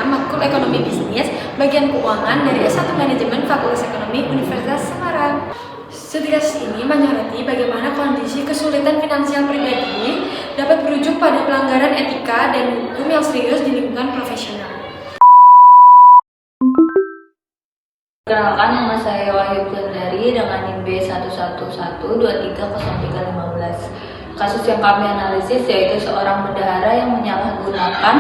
Matkul Ekonomi Bisnis, Bagian Keuangan dari S1 Manajemen Fakultas Ekonomi Universitas Semarang. Studi kasus ini menyoroti bagaimana kondisi kesulitan finansial pribadi dapat berujung pada pelanggaran etika dan hukum yang serius di lingkungan profesional. Perkenalkan, nama saya Wahyu Kendari dengan NIM B1112303515. Kasus yang kami analisis yaitu seorang bendahara yang menyalahgunakan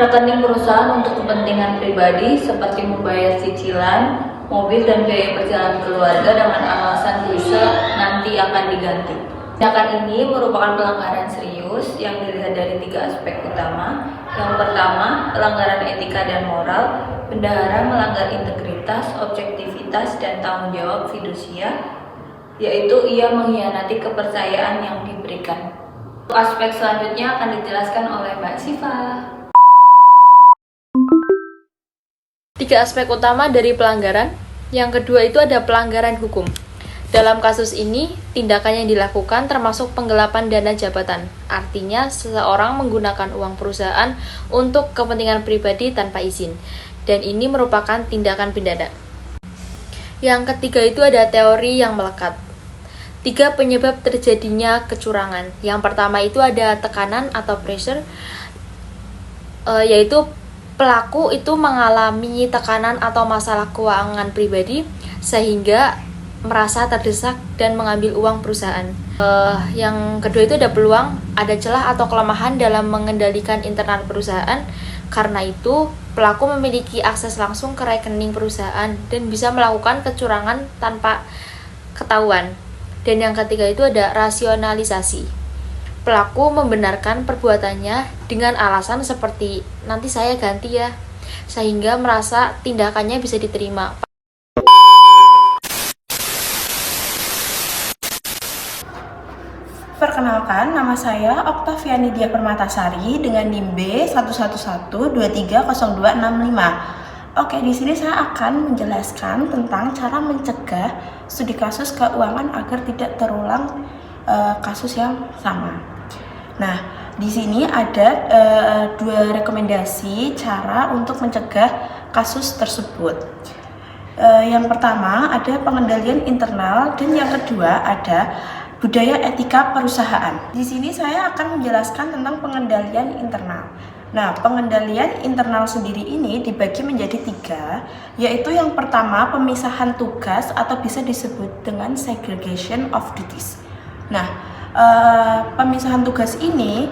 rekening perusahaan untuk kepentingan pribadi seperti membayar cicilan, mobil, dan biaya perjalanan keluarga dengan alasan klise nanti akan diganti. Tindakan ini merupakan pelanggaran serius yang dilihat dari 3 aspek utama. Yang pertama, pelanggaran etika dan moral. Bendahara melanggar integritas, objektivitas, dan tanggung jawab fidusia, yaitu ia mengkhianati kepercayaan yang diberikan. Aspek selanjutnya akan dijelaskan oleh Mbak Siva. 3 aspek utama dari pelanggaran. Yang kedua itu ada pelanggaran hukum. Dalam kasus ini, tindakan yang dilakukan termasuk penggelapan dana jabatan. Artinya, seseorang menggunakan uang perusahaan untuk kepentingan pribadi tanpa izin. Dan ini merupakan tindakan pidana. Yang ketiga itu ada teori yang melekat. 3 penyebab terjadinya kecurangan. Yang pertama itu ada tekanan atau pressure, yaitu pelaku itu mengalami tekanan atau masalah keuangan pribadi sehingga merasa terdesak dan mengambil uang perusahaan. Yang kedua itu ada peluang, ada celah atau kelemahan dalam mengendalikan internal perusahaan. Karena itu, pelaku memiliki akses langsung ke rekening perusahaan dan bisa melakukan kecurangan tanpa ketahuan. Dan yang ketiga itu ada rasionalisasi. Pelaku membenarkan perbuatannya dengan alasan seperti nanti saya ganti ya, sehingga merasa tindakannya bisa diterima. Perkenalkan, nama saya Oktaviani Dia Permatasari dengan NIM B11123025. Oke, di sini saya akan menjelaskan tentang cara mencegah studi kasus keuangan agar tidak terulang kasus yang sama. Nah, di sini ada 2 rekomendasi cara untuk mencegah kasus tersebut. Yang pertama ada pengendalian internal dan yang kedua ada budaya etika perusahaan. Di sini saya akan menjelaskan tentang pengendalian internal. Nah, pengendalian internal sendiri ini dibagi menjadi 3, yaitu yang pertama pemisahan tugas atau bisa disebut dengan segregation of duties. Nah, pemisahan tugas ini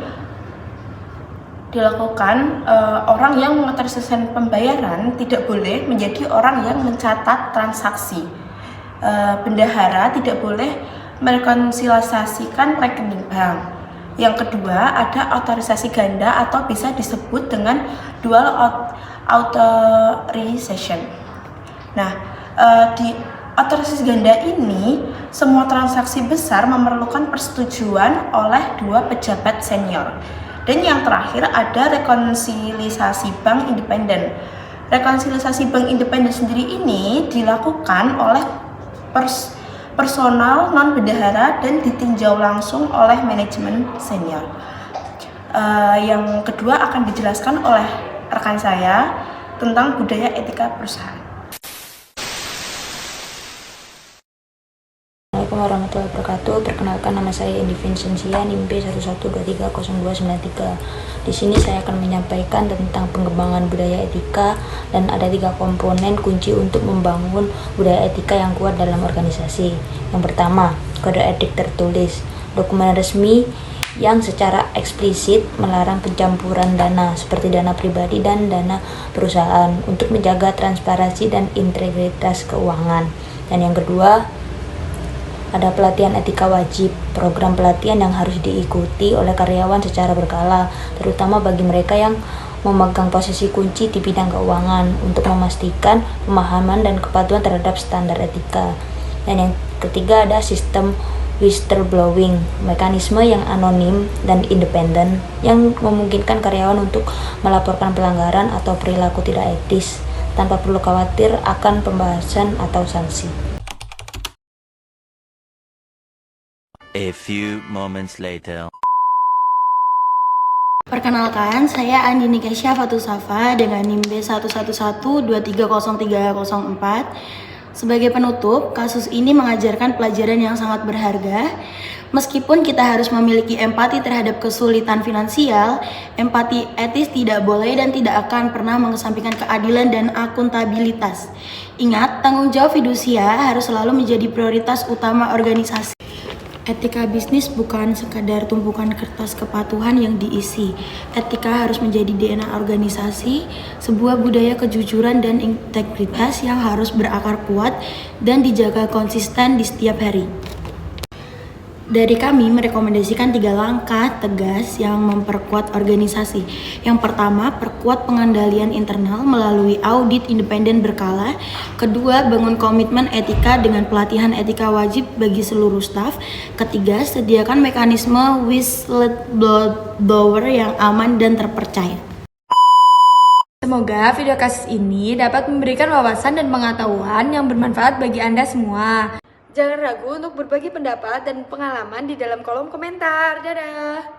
dilakukan orang yang mengotorisasikan pembayaran tidak boleh menjadi orang yang mencatat transaksi. Bendahara tidak boleh merekonsiliasikan rekening bank. Yang kedua ada otorisasi ganda atau bisa disebut dengan dual authorization. Nah, di otorisasi ganda ini semua transaksi besar memerlukan persetujuan oleh 2 pejabat senior. Dan yang terakhir ada rekonsiliasi bank independen. Rekonsiliasi bank independen sendiri ini dilakukan oleh personal non-bendahara dan ditinjau langsung oleh manajemen senior. Yang kedua akan dijelaskan oleh rekan saya tentang budaya etika perusahaan. Assalamualaikum warahmatullahi wabarakatuh. Perkenalkan, nama saya Indi Vincentia, NIM B11230293. Di sini saya akan menyampaikan tentang pengembangan budaya etika dan ada 3 komponen kunci untuk membangun budaya etika yang kuat dalam organisasi. Yang pertama, kode etik tertulis, dokumen resmi yang secara eksplisit melarang pencampuran dana seperti dana pribadi dan dana perusahaan untuk menjaga transparansi dan integritas keuangan. Dan yang kedua, ada pelatihan etika wajib, program pelatihan yang harus diikuti oleh karyawan secara berkala, terutama bagi mereka yang memegang posisi kunci di bidang keuangan untuk memastikan pemahaman dan kepatuhan terhadap standar etika. Dan yang ketiga ada sistem whistleblowing, mekanisme yang anonim dan independen yang memungkinkan karyawan untuk melaporkan pelanggaran atau perilaku tidak etis tanpa perlu khawatir akan pembahasan atau sanksi. A few moments later. Perkenalkan, saya Andini Kesya Fatul Safa dengan NIM B111230304. Sebagai penutup, kasus ini mengajarkan pelajaran yang sangat berharga. Meskipun kita harus memiliki empati terhadap kesulitan finansial, empati etis tidak boleh dan tidak akan pernah mengesampingkan keadilan dan akuntabilitas. Ingat, tanggung jawab fidusia harus selalu menjadi prioritas utama organisasi. Etika bisnis bukan sekadar tumpukan kertas kepatuhan yang diisi. Etika harus menjadi DNA organisasi, sebuah budaya kejujuran dan integritas yang harus berakar kuat dan dijaga konsisten di setiap hari. Dari kami merekomendasikan 3 langkah tegas yang memperkuat organisasi. Yang pertama, perkuat pengendalian internal melalui audit independen berkala. Kedua, bangun komitmen etika dengan pelatihan etika wajib bagi seluruh staf. Ketiga, sediakan mekanisme whistleblower yang aman dan terpercaya. Semoga video kasus ini dapat memberikan wawasan dan pengetahuan yang bermanfaat bagi Anda semua. Jangan ragu untuk berbagi pendapat dan pengalaman di dalam kolom komentar. Dadah!